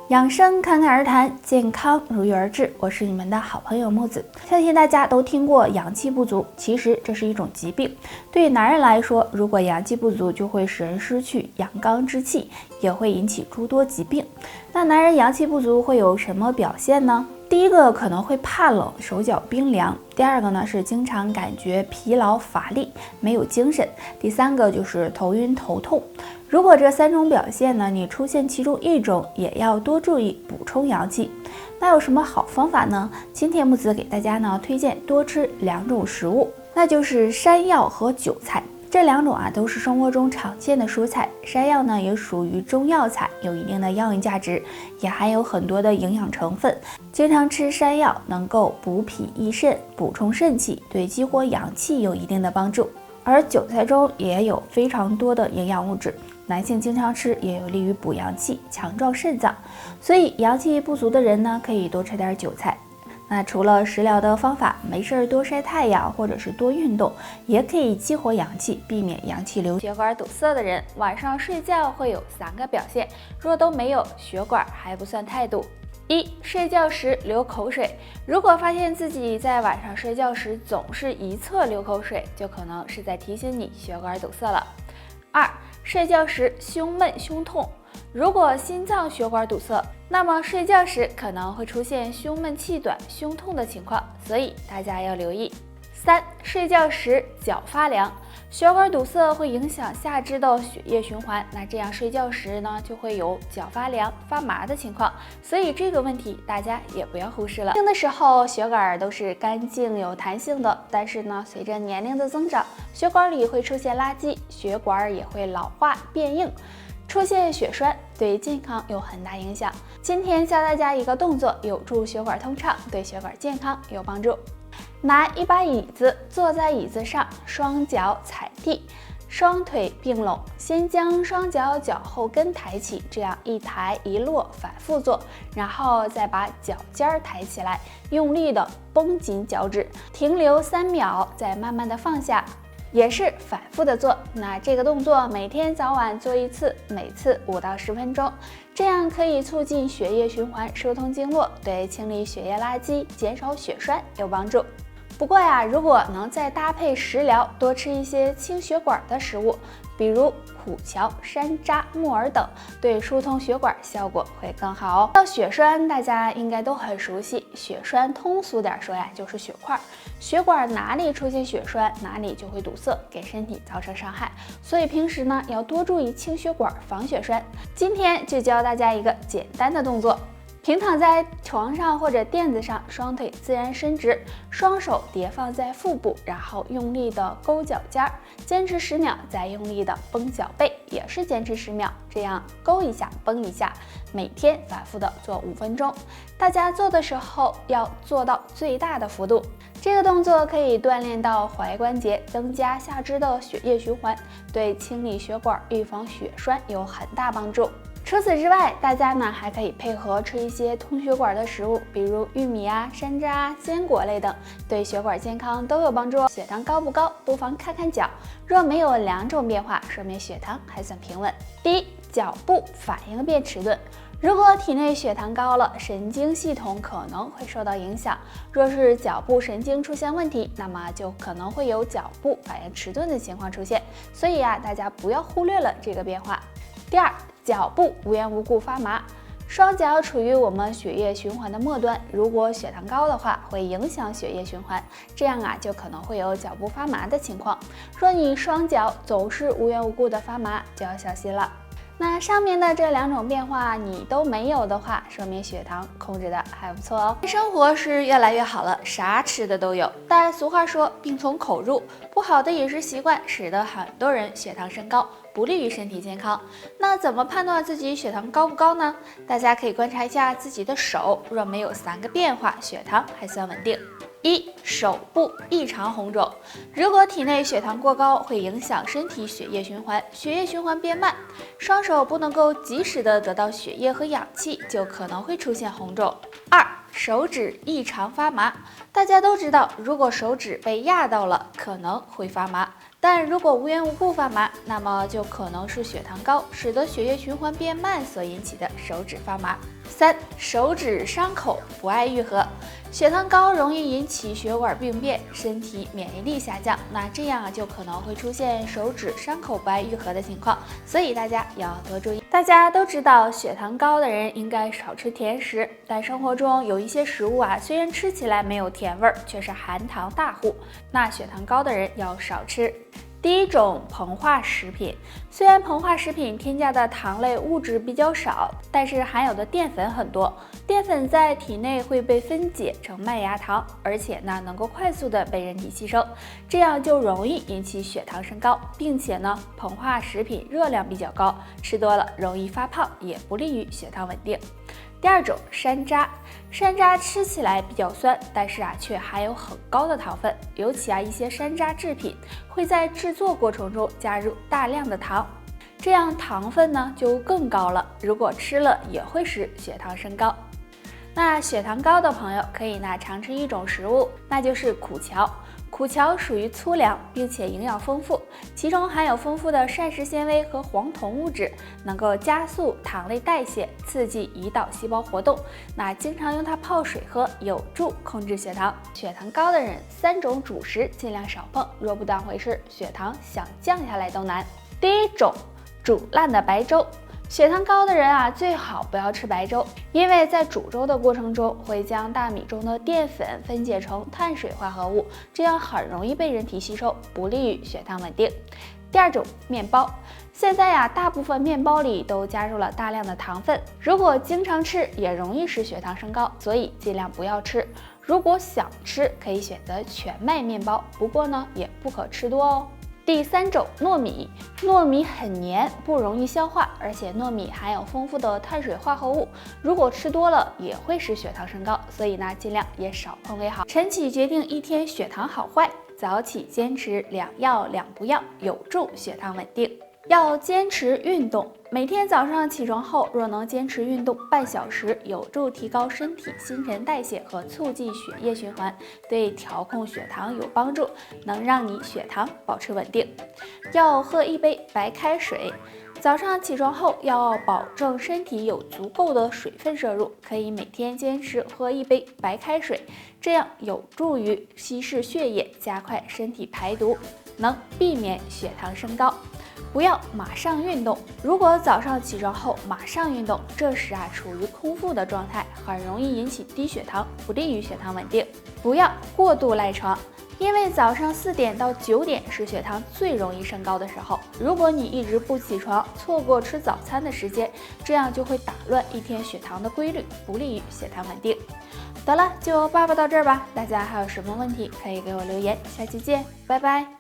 养生侃侃而谈，健康如约而至。我是你们的好朋友木子。相信大家都听过阳气不足，其实这是一种疾病。对于男人来说，如果阳气不足，就会使人失去阳刚之气，也会引起诸多疾病。那男人阳气不足会有什么表现呢？第一个可能会怕冷，手脚冰凉；第二个呢是经常感觉疲劳乏力，没有精神；第三个就是头晕头痛。如果这3种表现呢，你出现其中一种，也要多注意补充阳气。那有什么好方法呢？今天木子给大家呢推荐多吃2种食物，那就是山药和韭菜。这2种都是生活中常见的蔬菜。山药呢也属于中药材，有一定的药用价值，也含有很多的营养成分。经常吃山药能够补脾益肾，补充肾气，对激活阳气有一定的帮助。而韭菜中也有非常多的营养物质，男性经常吃也有利于补阳气，强壮肾脏。所以阳气不足的人呢，可以多吃点韭菜。那除了食疗的方法，没事多晒太阳或者是多运动，也可以激活阳气，避免阳气流。血管堵塞的人晚上睡觉会有3个表现，若都没有，血管还不算太堵。1. 睡觉时流口水。如果发现自己在晚上睡觉时总是一侧流口水，就可能是在提醒你血管堵塞了。2. 睡觉时胸闷胸痛。如果心脏血管堵塞，那么睡觉时可能会出现胸闷气短、胸痛的情况，所以大家要留意。3. 睡觉时脚发凉。血管堵塞会影响下肢的血液循环，那这样睡觉时呢，就会有脚发凉、发麻的情况，所以这个问题大家也不要忽视了。年轻的时候血管都是干净有弹性的，但是呢，随着年龄的增长，血管里会出现垃圾，血管也会老化变硬，出现血栓，对健康有很大影响。今天教大家一个动作，有助血管通畅，对血管健康有帮助。拿一把椅子，坐在椅子上，双脚踩地，双腿并拢，先将双脚脚后跟抬起，这样一抬一落反复做，然后再把脚尖抬起来，用力的绷紧脚趾，停留3秒，再慢慢的放下，也是反复的做。那这个动作每天早晚做1次，每次5到10分钟，这样可以促进血液循环，疏通经络，对清理血液垃圾、减少血栓有帮助。不过如果能再搭配食疗，多吃一些清血管的食物，比如苦荞、山楂、木耳等，对疏通血管效果会更好哦。到血栓，大家应该都很熟悉，血栓通俗点说就是血块。血管哪里出现血栓，哪里就会堵塞，给身体造成伤害。所以平时呢，要多注意清血管，防血栓。今天就教大家一个简单的动作。平躺在床上或者垫子上，双腿自然伸直，双手叠放在腹部，然后用力的勾脚尖儿，坚持10秒，再用力的绷脚背，也是坚持10秒，这样勾一下绷一下，每天反复的做5分钟。大家做的时候要做到最大的幅度。这个动作可以锻炼到踝关节，增加下肢的血液循环，对清理血管、预防血栓有很大帮助。除此之外，大家呢还可以配合吃一些通血管的食物，比如玉米山楂、坚果类等，对血管健康都有帮助。血糖高不高，不妨看看脚，若没有2种变化，说明血糖还算平稳。第一，脚部反应变迟钝。如果体内血糖高了，神经系统可能会受到影响。若是脚部神经出现问题，那么就可能会有脚部反应迟钝的情况出现。所以大家不要忽略了这个变化。第二，脚部无缘无故发麻。双脚处于我们血液循环的末端，如果血糖高的话，会影响血液循环，这样就可能会有脚部发麻的情况。若你双脚总是无缘无故的发麻，就要小心了。那上面的这2种变化你都没有的话，说明血糖控制的还不错哦。生活是越来越好了，啥吃的都有，但俗话说病从口入，不好的饮食习惯使得很多人血糖升高，不利于身体健康。那怎么判断自己血糖高不高呢？大家可以观察一下自己的手，若没有3个变化，血糖还算稳定。1. 手部异常红肿。如果体内血糖过高，会影响身体血液循环，血液循环变慢，双手不能够及时的得到血液和氧气，就可能会出现红肿。2. 手指异常发麻。大家都知道，如果手指被压到了，可能会发麻，但如果无缘无故发麻，那么就可能是血糖高，使得血液循环变慢所引起的手指发麻。3. 手指伤口不爱愈合。血糖高容易引起血管病变，身体免疫力下降，那这样就可能会出现手指伤口不爱愈合的情况，所以大家要多注意。大家都知道，血糖高的人应该少吃甜食，但生活中有一些食物虽然吃起来没有甜味儿，却是含糖大户，那血糖高的人要少吃。第一种，膨化食品。虽然膨化食品添加的糖类物质比较少，但是含有的淀粉很多。淀粉在体内会被分解成麦芽糖，而且能够快速的被人体吸收，这样就容易引起血糖升高，并且膨化食品热量比较高，吃多了容易发胖，也不利于血糖稳定。第二种，山楂。山楂吃起来比较酸，但是却含有很高的糖分，尤其一些山楂制品会在制作过程中加入大量的糖，这样糖分就更高了，如果吃了也会使血糖升高。那血糖高的朋友可以常吃一种食物，那就是苦荞。苦荞属于粗粮，并且营养丰富，其中含有丰富的膳食纤维和黄酮物质，能够加速糖类代谢，刺激胰岛细胞活动。经常用它泡水喝，有助控制血糖。血糖高的人，3种主食尽量少碰，若不当回事，血糖想降下来都难。第一种，煮烂的白粥。血糖高的人最好不要吃白粥，因为在煮粥的过程中会将大米中的淀粉分解成碳水化合物，这样很容易被人体吸收，不利于血糖稳定。第二种，面包。现在大部分面包里都加入了大量的糖分，如果经常吃也容易使血糖升高，所以尽量不要吃。如果想吃，可以选择全麦面包，不过也不可吃多哦。第3种，糯米。糯米很黏，不容易消化，而且糯米含有丰富的碳水化合物，如果吃多了也会使血糖升高，所以尽量也少碰为好。晨起决定一天血糖好坏，早起坚持2要2不要，有助血糖稳定。要坚持运动，每天早上起床后，若能坚持运动半小时，有助提高身体新陈代谢和促进血液循环，对调控血糖有帮助，能让你血糖保持稳定。要喝1杯白开水，早上起床后要保证身体有足够的水分摄入，可以每天坚持喝1杯白开水，这样有助于稀释血液，加快身体排毒，能避免血糖升高。不要马上运动，如果早上起床后马上运动，这时处于空腹的状态，很容易引起低血糖，不利于血糖稳定。不要过度赖床，因为早上4点到9点是血糖最容易升高的时候，如果你一直不起床，错过吃早餐的时间，这样就会打乱一天血糖的规律，不利于血糖稳定。得了，就叭叭到这儿吧，大家还有什么问题可以给我留言，下期见，拜拜。